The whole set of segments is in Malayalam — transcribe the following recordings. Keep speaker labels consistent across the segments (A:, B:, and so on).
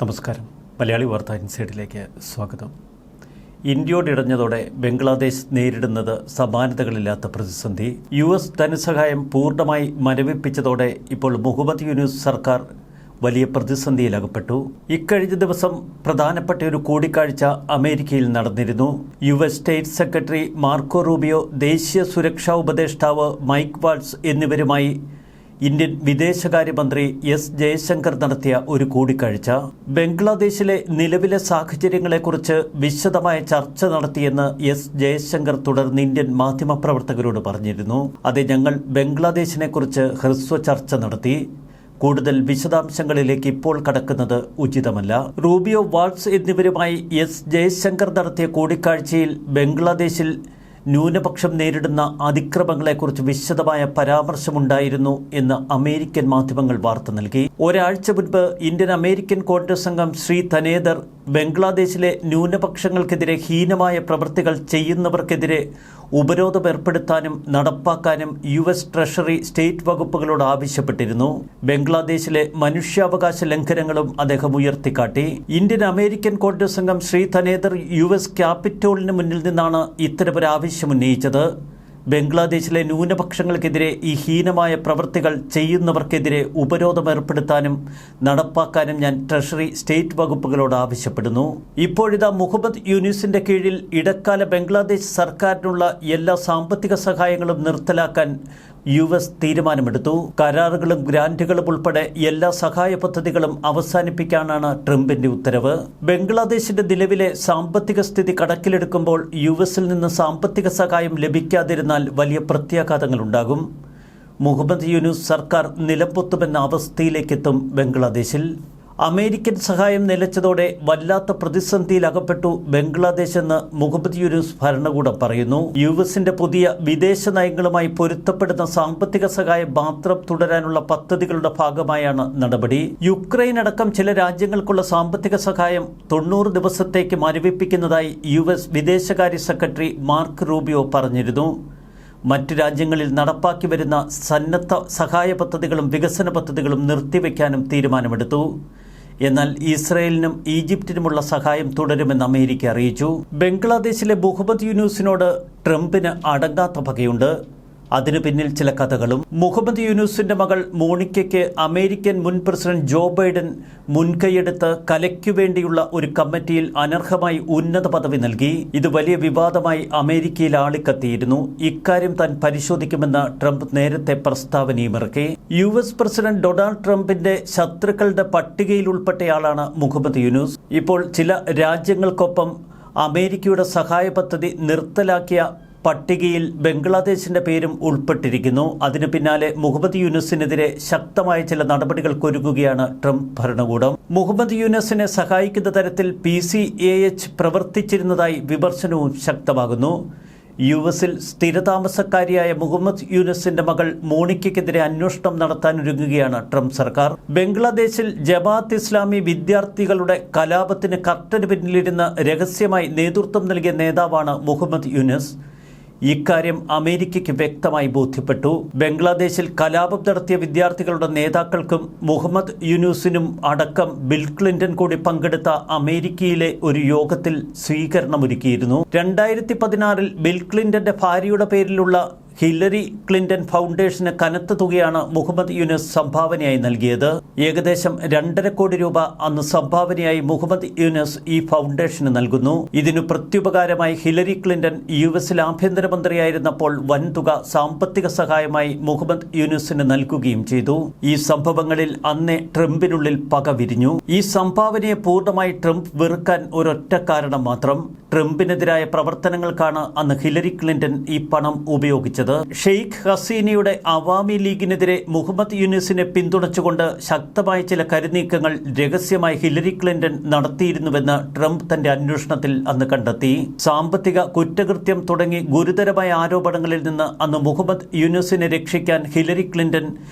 A: നമസ്കാരം. മലയാളി വാർത്താ ഇൻസൈഡിലേക്ക് സ്വാഗതം. ഇന്ത്യയോടിടഞ്ഞതോടെ ബംഗ്ലാദേശ് നേരിടുന്നത് സമാനതകളില്ലാത്ത പ്രതിസന്ധി. US ധനസഹായം പൂർണ്ണമായി മരവിപ്പിച്ചതോടെ ഇപ്പോൾ മുഹമ്മദ് യൂനുസ് സർക്കാർ വലിയ പ്രതിസന്ധിയിലകപ്പെട്ടു. ഇക്കഴിഞ്ഞ ദിവസം പ്രധാനപ്പെട്ട ഒരു കൂടിക്കാഴ്ച അമേരിക്കയിൽ നടന്നിരുന്നു. US state secretary Marco Rubio, ദേശീയ സുരക്ഷാ ഉപദേഷ്ടാവ് മൈക്ക് വാൾട്സ് എന്നിവരുമായി ഇന്ത്യൻ വിദേശകാര്യമന്ത്രി എസ് ജയശങ്കർ നടത്തിയ ഒരു കൂടിക്കാഴ്ച ബംഗ്ലാദേശിലെ നിലവിലെ സാഹചര്യങ്ങളെക്കുറിച്ച് വിശദമായ ചർച്ച നടത്തിയെന്ന് എസ് ജയശങ്കർ തുടർന്ന് ഇന്ത്യൻ മാധ്യമപ്രവർത്തകരോട് പറഞ്ഞിരുന്നു. അതെ, ഞങ്ങൾ ബംഗ്ലാദേശിനെക്കുറിച്ച് ഹ്രസ്വ ചർച്ച നടത്തി. കൂടുതൽ വിശദാംശങ്ങളിലേക്ക് ഇപ്പോൾ കടക്കുന്നത് ഉചിതമല്ല. റൂബിയോ, വാൾട്സ് എന്നിവരുമായി എസ് ജയശങ്കർ നടത്തിയ കൂടിക്കാഴ്ചയിൽ ബംഗ്ലാദേശിൽ ന്യൂനപക്ഷം നേരിടുന്ന അതിക്രമങ്ങളെക്കുറിച്ച് വിശദമായ പരാമർശമുണ്ടായിരുന്നു എന്ന് അമേരിക്കൻ മാധ്യമങ്ങൾ വാർത്ത നൽകി. ഒരാഴ്ച മുൻപ് ഇന്ത്യൻ അമേരിക്കൻ കോൺഗ്രസ് അംഗം ശ്രീ ധനേദർ ബംഗ്ലാദേശിലെ ന്യൂനപക്ഷങ്ങൾക്കെതിരെ ഹീനമായ പ്രവൃത്തികൾ ചെയ്യുന്നവർക്കെതിരെ ഉപരോധം ഏർപ്പെടുത്താനും നടപ്പാക്കാനും US ട്രഷറി സ്റ്റേറ്റ് വകുപ്പുകളോട് ആവശ്യപ്പെട്ടിരുന്നു. ബംഗ്ലാദേശിലെ മനുഷ്യാവകാശ ലംഘനങ്ങളും അദ്ദേഹം ഉയർത്തിക്കാട്ടി. ഇന്ത്യൻ അമേരിക്കൻ കോൺഗ്രസ് അംഗം ശ്രീ ധനേദർ US ക്യാപിറ്റോളിന് മുന്നിൽ നിന്നാണ് ഇത്തരമൊരു ആവശ്യം ഉന്നയിച്ചത്. ബംഗ്ലാദേശിലെ ന്യൂനപക്ഷങ്ങൾക്കെതിരെ ഈ ഹീനമായ പ്രവൃത്തികൾ ചെയ്യുന്നവർക്കെതിരെ ഉപരോധം ഏർപ്പെടുത്താനും നടപ്പാക്കാനും ഞാൻ ട്രഷറി സ്റ്റേറ്റ് വകുപ്പുകളോട് ആവശ്യപ്പെടുന്നു. ഇപ്പോഴിതാ മുഹമ്മദ് യൂനുസിന്റെ കീഴിൽ ഇടക്കാല ബംഗ്ലാദേശ് സർക്കാരിനുള്ള എല്ലാ സാമ്പത്തിക സഹായങ്ങളും നിർത്തലാക്കാൻ US തീരുമാനമെടുത്തു. കരാറുകളും ഗ്രാന്റുകളും ഉൾപ്പെടെ എല്ലാ സഹായ പദ്ധതികളും അവസാനിപ്പിക്കാനാണ് ട്രംപിന്റെ ഉത്തരവ്. ബംഗ്ലാദേശിന്റെ നിലവിലെ സാമ്പത്തിക സ്ഥിതി കണക്കിലെടുക്കുമ്പോൾ US-ൽ നിന്ന് സാമ്പത്തിക സഹായം ലഭിക്കാതിരുന്നാൽ വലിയ പ്രത്യാഘാതങ്ങളുണ്ടാകും. മുഹമ്മദ് യൂനുസ് സർക്കാർ നിലംപൊത്തുമെന്ന അവസ്ഥയിലേക്കെത്തും ബംഗ്ലാദേശിൽ. അമേരിക്കൻ സഹായം നിലച്ചതോടെ വല്ലാത്ത പ്രതിസന്ധിയിലകപ്പെട്ടു ബംഗ്ലാദേശ് എന്ന് മുഹമ്മദ് യൂനുസ് ഭരണകൂടം പറയുന്നു. US-ന്റെ പുതിയ വിദേശ നയങ്ങളുമായി പൊരുത്തപ്പെടുന്ന സാമ്പത്തിക സഹായം മാത്രം തുടരാനുള്ള പദ്ധതികളുടെ ഭാഗമായാണ് നടപടി. യുക്രൈൻ അടക്കം ചില രാജ്യങ്ങൾക്കുള്ള സാമ്പത്തിക സഹായം 90 ദിവസത്തേക്ക് മരവിപ്പിക്കുന്നതായി US വിദേശകാര്യ സെക്രട്ടറി മാർക്ക് റൂബിയോ പറഞ്ഞിരുന്നു. മറ്റു രാജ്യങ്ങളിൽ നടപ്പാക്കി വരുന്ന സന്നദ്ധ സഹായ പദ്ധതികളും വികസന പദ്ധതികളും നിർത്തിവെക്കാനും തീരുമാനമെടുത്തു. എന്നാൽ ഇസ്രയേലിനും ഈജിപ്തിനുമുള്ള സഹായം തുടരുമെന്ന് അമേരിക്ക അറിയിച്ചു. ബംഗ്ലാദേശിലെ മുഹമ്മദ് യൂനുസിനോട് ട്രംപിന് അടങ്ങാത്ത പകയുണ്ട്. അതിനു പിന്നിൽ ചില കഥകളും. മുഹമ്മദ് യൂനുസിന്റെ മകൾ മോണിക്കയ്ക്ക് അമേരിക്കൻ മുൻ പ്രസിഡന്റ് ജോ ബൈഡൻ മുൻകൈയെടുത്ത് കലയ്ക്കു വേണ്ടിയുള്ള ഒരു കമ്മിറ്റിയിൽ അനർഹമായി ഉന്നത പദവി നൽകി. ഇത് വലിയ വിവാദമായി അമേരിക്കയിൽ ആളിക്കത്തിയിരുന്നു. ഇക്കാര്യം താൻ പരിശോധിക്കുമെന്ന് ട്രംപ് നേരത്തെ പ്രസ്താവനയുമിറക്കി. US പ്രസിഡന്റ് ഡൊണാൾഡ് ട്രംപിന്റെ ശത്രുക്കളുടെ പട്ടികയിൽ ഉൾപ്പെട്ടയാളാണ് മുഹമ്മദ് യൂനുസ്. ഇപ്പോൾ ചില രാജ്യങ്ങൾക്കൊപ്പം അമേരിക്കയുടെ സഹായ പദ്ധതി നിർത്തലാക്കിയ പട്ടികയിൽ ബംഗ്ലാദേശിന്റെ പേരും ഉൾപ്പെട്ടിരിക്കുന്നു. അതിനു പിന്നാലെ മുഹമ്മദ് യൂനുസിനെതിരെ ശക്തമായ ചില നടപടികൾക്കൊരുങ്ങുകയാണ് ട്രംപ് ഭരണകൂടം. മുഹമ്മദ് യൂനുസിനെ സഹായിക്കുന്ന തരത്തിൽ PCAH പ്രവർത്തിച്ചിരുന്നതായി വിമർശനവും ശക്തമാകുന്നു. US-ൽ സ്ഥിരതാമസക്കാരിയായ മുഹമ്മദ് യൂനുസിന്റെ മകൾ മോണിക്കയ്ക്കെതിരെ അന്വേഷണം നടത്താനൊരുങ്ങുകയാണ് ട്രംപ് സർക്കാർ. ബംഗ്ലാദേശിൽ ജമാഅത്ത് ഇസ്ലാമി വിദ്യാർത്ഥികളുടെ കലാപത്തിന് കർട്ടന് പിന്നിലിരുന്ന് രഹസ്യമായി നേതൃത്വം നൽകിയ നേതാവാണ് മുഹമ്മദ് യൂനുസ്. ഇക്കാര്യം അമേരിക്കയ്ക്ക് വ്യക്തമായി ബോധ്യപ്പെട്ടു. ബംഗ്ലാദേശിൽ കലാപം നടത്തിയ വിദ്യാർത്ഥികളുടെ നേതാക്കൾക്കും മുഹമ്മദ് യൂനുസിനും അടക്കം ബിൽ ക്ലിന്റൺ കൂടി പങ്കെടുത്ത അമേരിക്കയിലെ ഒരു യോഗത്തിൽ സ്വീകരണമൊരുക്കിയിരുന്നു. 2016-ൽ ബിൽ ക്ലിന്റന്റെ ഭാര്യയുടെ പേരിലുള്ള ഹില്ലരി ക്ലിന്റൺ ഫൗണ്ടേഷന് കനത്ത തുകയാണ് മുഹമ്മദ് യൂനുസ് സംഭാവനയായി നൽകിയത്. ഏകദേശം 2.5 കോടി രൂപ അന്ന് സംഭാവനയായി മുഹമ്മദ് യൂനുസ് ഈ ഫൗണ്ടേഷന് നൽകുന്നു. ഇതിനു പ്രത്യുപകാരമായി ഹില്ലരി ക്ലിന്റൺ US-ൽ ആഭ്യന്തരമന്ത്രിയായിരുന്നപ്പോൾ വൻതുക സാമ്പത്തിക സഹായമായി മുഹമ്മദ് യൂനുസിന് നൽകുകയും ചെയ്തു. ഈ സംഭവങ്ങളിൽ അന്നേ ട്രംപിനുള്ളിൽ പക വിരിഞ്ഞു. ഈ സംഭാവനയെ പൂർണ്ണമായി ട്രംപ് വെറുക്കാൻ ഒരൊറ്റ കാരണം മാത്രം. ട്രംപിനെതിരായ പ്രവർത്തനങ്ങൾക്കാണ് അന്ന് ഹില്ലരി ക്ലിന്റൺ ഈ പണം ഉപയോഗിച്ചത്. ഷെയ്ഖ് ഹസീനയുടെ അവാമി ലീഗിനെതിരെ മുഹമ്മദ് യൂനുസിനെ പിന്തുണച്ചുകൊണ്ട് ശക്തമായ ചില കരുനീക്കങ്ങൾ രഹസ്യമായി ഹില്ലരി ക്ലിന്റൺ നടത്തിയിരുന്നുവെന്ന് ട്രംപ് തന്റെ അന്വേഷണത്തിൽ അന്ന് കണ്ടെത്തി. സാമ്പത്തിക കുറ്റകൃത്യം തുടങ്ങി ഗുരുതരമായ ആരോപണങ്ങളിൽ നിന്ന് അന്ന് മുഹമ്മദ് യൂനുസിനെ രക്ഷിക്കാൻ ഹില്ലരി ക്ലിന്റൺ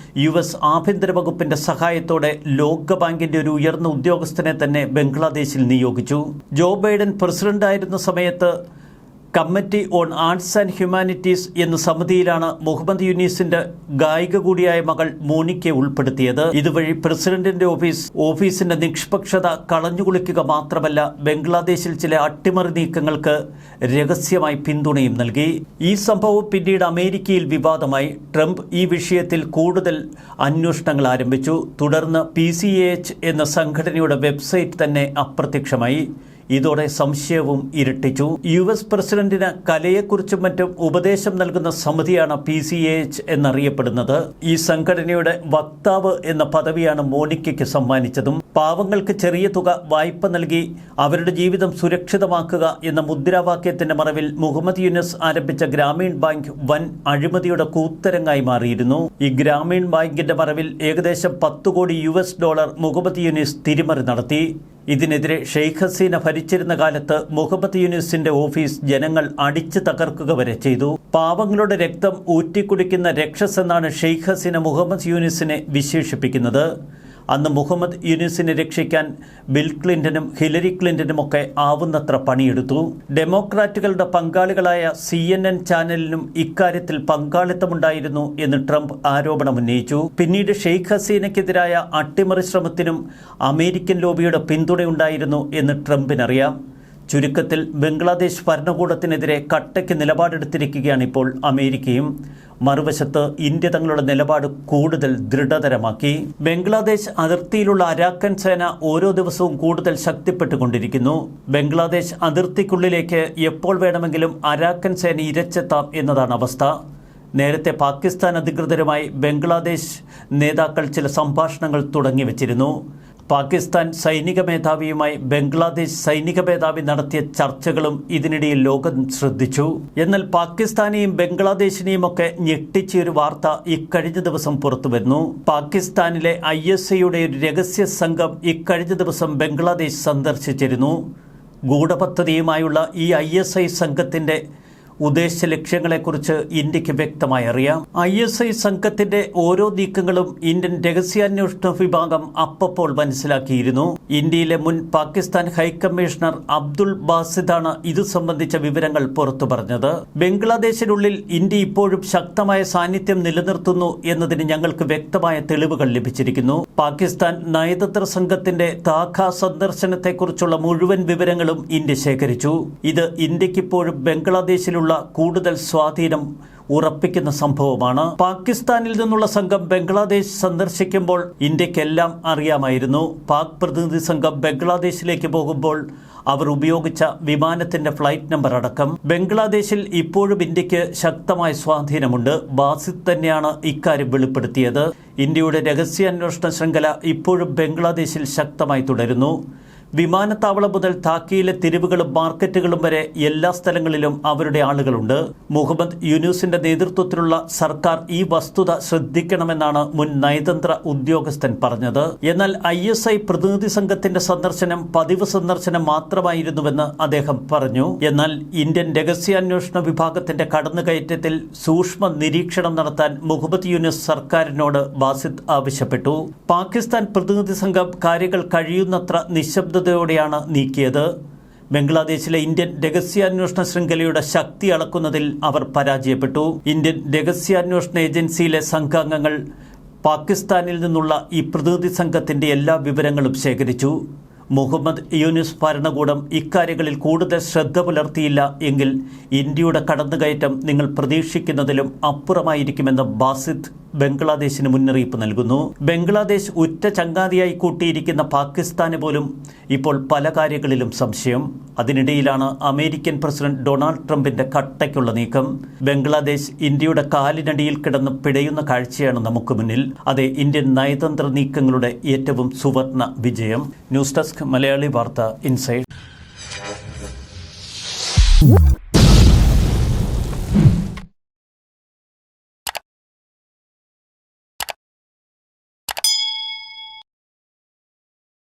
A: US ആഭ്യന്തര വകുപ്പിന്റെ സഹായത്തോടെ ലോകബാങ്കിന്റെ ഒരു ഉയർന്ന ഉദ്യോഗസ്ഥനെ തന്നെ ബംഗ്ലാദേശിൽ നിയോഗിച്ചു. ജോ ബൈഡൻ പ്രസിഡന്റായിരുന്ന സമയത്ത് committee on arts and humanities എന്ന സമിതിയിലാണ് മുഹമ്മദ് യൂനിസിന്റെ ഗായിക കൂടിയായ മകൾ മോണിക്കയെ ഉൾപ്പെടുത്തിയത്. ഇതുവഴി പ്രസിഡന്റിന്റെ ഓഫീസിന്റെ നിഷ്പക്ഷത കളഞ്ഞുകുളിക്കുക മാത്രമല്ല, ബംഗ്ലാദേശിൽ ചില അട്ടിമറി നീക്കങ്ങൾക്ക് രഹസ്യമായി പിന്തുണയും നൽകി. ഈ സംഭവം പിന്നീട് അമേരിക്കയിൽ വിവാദമായി. ട്രംപ് ഈ വിഷയത്തിൽ കൂടുതൽ അന്വേഷണങ്ങൾ ആരംഭിച്ചു. തുടർന്ന് PCAH എന്ന സംഘടനയുടെ വെബ്സൈറ്റ് തന്നെ അപ്രത്യക്ഷമായി. ഇതോടെ സംശയവും ഇരട്ടിച്ചു. US പ്രസിഡന്റിന് കലയെക്കുറിച്ചും മറ്റും ഉപദേശം നൽകുന്ന സമിതിയാണ് PCAH എന്നറിയപ്പെടുന്നത്. ഈ സംഘടനയുടെ വക്താവ് എന്ന പദവിയാണ് മോണിക്കയ്ക്ക് സമ്മാനിച്ചതും. പാവങ്ങൾക്ക് ചെറിയ തുക വായ്പ നൽകി അവരുടെ ജീവിതം സുരക്ഷിതമാക്കുക എന്ന മുദ്രാവാക്യത്തിന്റെ മറവിൽ മുഹമ്മദ് യൂനിസ് ആരംഭിച്ച ഗ്രാമീൺ ബാങ്ക് വൻ അഴിമതിയുടെ കൂത്തരങ്ങായി മാറിയിരുന്നു. ഈ ഗ്രാമീൺ ബാങ്കിന്റെ മറവിൽ ഏകദേശം $10 കോടി മുഹമ്മദ് യൂനിസ് തിരിമറി നടത്തി. ഇതിനെതിരെ ഷെയ്ഖ് ഹസീന ഭരിച്ചിരുന്ന കാലത്ത് മുഹമ്മദ് യൂനിസിന്റെ ഓഫീസ് ജനങ്ങൾ അടിച്ചു തകർക്കുക വരെ ചെയ്തു. പാവങ്ങളുടെ രക്തം ഊറ്റിക്കുടിക്കുന്ന രക്ഷസ് എന്നാണ് ഷെയ്ഖ് ഹസീന മുഹമ്മദ് യൂനിസിനെ വിശേഷിപ്പിക്കുന്നത്. അന്ന് മുഹമ്മദ് യൂനിസിനെ രക്ഷിക്കാൻ ബിൽ ക്ലിന്റനും ഹിലരി ക്ലിന്റനും ഒക്കെ ആവുന്നത്ര പണിയെടുത്തു. ഡെമോക്രാറ്റുകളുടെ പങ്കാളികളായ CNN ചാനലിനും ഇക്കാര്യത്തിൽ പങ്കാളിത്തമുണ്ടായിരുന്നു എന്ന് ട്രംപ് ആരോപണമുന്നയിച്ചു. പിന്നീട് ഷെയ്ഖ് ഹസീനയ്ക്കെതിരായ അട്ടിമറി ശ്രമത്തിനും അമേരിക്കൻ ലോബിയുടെ പിന്തുണയുണ്ടായിരുന്നു എന്ന് ട്രംപിനറിയാം. ചുരുക്കത്തിൽ ബംഗ്ലാദേശ് ഭരണകൂടത്തിനെതിരെ കട്ടയ്ക്ക് നിലപാടെടുത്തിരിക്കുകയാണ് ഇപ്പോൾ അമേരിക്കയും. മറുവശത്ത് ഇന്ത്യ തങ്ങളുടെ നിലപാട് കൂടുതൽ ദൃഢതരമാക്കി. ബംഗ്ലാദേശ് അതിർത്തിയിലുള്ള അരാക്കൻ സേന ഓരോ ദിവസവും കൂടുതൽ ശക്തിപ്പെട്ടുകൊണ്ടിരിക്കുന്നു. ബംഗ്ലാദേശ് അതിർത്തിക്കുള്ളിലേക്ക് എപ്പോൾ വേണമെങ്കിലും അരാക്കൻ സേന ഇരച്ചെത്താം എന്നതാണ് അവസ്ഥ. നേരത്തെ പാകിസ്ഥാൻ അധികൃതരുമായി ബംഗ്ലാദേശ് നേതാക്കൾ ചില സംഭാഷണങ്ങൾ തുടങ്ങിവെച്ചിരുന്നു. പാകിസ്ഥാൻ സൈനിക മേധാവിയുമായി ബംഗ്ലാദേശ് സൈനിക മേധാവി നടത്തിയ ചർച്ചകളും ഇതിനിടയിൽ ലോകം ശ്രദ്ധിച്ചു. എന്നാൽ പാകിസ്ഥാനെയും ബംഗ്ലാദേശിനെയും ഒക്കെ ഞെട്ടിച്ച ഒരു വാർത്ത ഇക്കഴിഞ്ഞ ദിവസം പുറത്തുവരുന്നു. പാകിസ്ഥാനിലെ ISIയുടെ ഒരു രഹസ്യ സംഘം ഇക്കഴിഞ്ഞ ദിവസം ബംഗ്ലാദേശ് സന്ദർശിച്ചിരുന്നു. ഗൂഢപദ്ധതിയുമായുള്ള ഈ ISI സംഘത്തിന്റെ ഉദ്ദേശ ലക്ഷ്യങ്ങളെക്കുറിച്ച് ഇന്ത്യക്ക് വ്യക്തമായി അറിയാം. ISI സംഘത്തിന്റെ ഓരോ നീക്കങ്ങളും ഇന്ത്യൻ രഹസ്യാന്വേഷണ വിഭാഗം അപ്പോൾ മനസ്സിലാക്കിയിരുന്നു. ഇന്ത്യയിലെ മുൻ പാകിസ്ഥാൻ ഹൈക്കമ്മീഷണർ അബ്ദുൾ ബാസിദാണ് ഇത് സംബന്ധിച്ച വിവരങ്ങൾ പുറത്തു പറഞ്ഞത്. ബംഗ്ലാദേശിനുള്ളിൽ ഇന്ത്യ ഇപ്പോഴും ശക്തമായ സാന്നിധ്യം നിലനിർത്തുന്നു എന്നതിന് ഞങ്ങൾക്ക് വ്യക്തമായ തെളിവുകൾ ലഭിച്ചിരിക്കുന്നു. പാകിസ്ഥാൻ നയതന്ത്ര സംഘത്തിന്റെ ധാക്ക സന്ദർശനത്തെക്കുറിച്ചുള്ള മുഴുവൻ വിവരങ്ങളും ഇന്ത്യ ശേഖരിച്ചു. ഇത് ഇന്ത്യക്കിപ്പോഴും ബംഗ്ലാദേശിലുള്ള കൂടുതൽ സ്വാധീനം ഉറപ്പിക്കുന്ന സംഭവമാണ്. പാകിസ്ഥാനിൽ നിന്നുള്ള സംഘം ബംഗ്ലാദേശ് സന്ദർശിക്കുമ്പോൾ ഇന്ത്യക്കെല്ലാം അറിയാമായിരുന്നു. പാക് പ്രതിനിധി സംഘം ബംഗ്ലാദേശിലേക്ക് പോകുമ്പോൾ അവർ ഉപയോഗിച്ച വിമാനത്തിന്റെ ഫ്ലൈറ്റ് നമ്പർ അടക്കം. ബംഗ്ലാദേശിൽ ഇപ്പോഴും ഇന്ത്യക്ക് ശക്തമായ സ്വാധീനമുണ്ട്. ബാസിദ് തന്നെയാണ് ഇക്കാര്യം വെളിപ്പെടുത്തിയത്. ഇന്ത്യയുടെ രഹസ്യാന്വേഷണ ശൃംഖല ഇപ്പോഴും ബംഗ്ലാദേശിൽ ശക്തമായി തുടരുന്നു. വിമാനത്താവളം മുതൽ ധാക്കയിലെ തെരുവുകളും മാർക്കറ്റുകളും വരെ എല്ലാ സ്ഥലങ്ങളിലും അവരുടെ ആളുകളുണ്ട്. മുഹമ്മദ് യൂനിസിന്റെ നേതൃത്വത്തിലുള്ള സർക്കാർ ഈ വസ്തുത ശ്രദ്ധിക്കണമെന്നാണ് മുൻ നയതന്ത്ര ഉദ്യോഗസ്ഥൻ പറഞ്ഞത്. എന്നാൽ ISI പ്രതിനിധി സംഘത്തിന്റെ സന്ദർശനം പതിവ് സന്ദർശനം മാത്രമായിരുന്നുവെന്ന് അദ്ദേഹം പറഞ്ഞു. എന്നാൽ ഇന്ത്യൻ രഹസ്യാന്വേഷണ വിഭാഗത്തിന്റെ കടന്നുകയറ്റത്തിൽ സൂക്ഷ്മ നിരീക്ഷണം നടത്താൻ മുഹമ്മദ് യൂനിസ് സർക്കാരിനോട് ബാസിദ് ആവശ്യപ്പെട്ടു. പാകിസ്ഥാൻ പ്രതിനിധി സംഘം കാര്യങ്ങൾ കഴിയുന്നത്ര നിശബ്ദതയോടെയാണ് നീക്കിയത്. ബംഗ്ലാദേശിലെ ഇന്ത്യൻ രഹസ്യാന്വേഷണ ശൃംഖലയുടെ ശക്തി അളക്കുന്നതിൽ അവർ പരാജയപ്പെട്ടു. ഇന്ത്യൻ രഹസ്യാന്വേഷണ ഏജൻസിയിലെ സംഘാംഗങ്ങൾ പാകിസ്ഥാനിൽ നിന്നുള്ള ഈ പ്രതിനിധി സംഘത്തിന്റെ എല്ലാ വിവരങ്ങളും ശേഖരിച്ചു. മുഹമ്മദ് യൂനിസ് ഭരണകൂടം ഇക്കാര്യങ്ങളിൽ കൂടുതൽ ശ്രദ്ധ പുലർത്തിയില്ല എങ്കിൽ ഇന്ത്യയുടെ കടന്നുകയറ്റം നിങ്ങൾ പ്രതീക്ഷിക്കുന്നതിലും അപ്പുറമായിരിക്കുമെന്ന് ബാസിദ് ബംഗ്ലാദേശിന് മുന്നറിയിപ്പ് നൽകുന്നു. ബംഗ്ലാദേശ് ഉറ്റ ചങ്ങാതിയായി കൂട്ടിയിരിക്കുന്ന പാകിസ്ഥാന് പോലും ഇപ്പോൾ പല കാര്യങ്ങളിലും സംശയം. അതിനിടയിലാണ് അമേരിക്കൻ പ്രസിഡന്റ് ഡൊണാൾഡ് ട്രംപിന്റെ കട്ടയ്ക്കുള്ള നീക്കം. ബംഗ്ലാദേശ് ഇന്ത്യയുടെ കാലിനടിയിൽ കിടന്ന് പിടയുന്ന കാഴ്ചയാണ് നമുക്ക് മുന്നിൽ. അതെ, ഇന്ത്യൻ നയതന്ത്ര നീക്കങ്ങളുടെ ഏറ്റവും സുവർണ വിജയം. ന്യൂസ് ഡെസ്ക് മലയാളി വാർത്ത ഇൻസൈഡ്.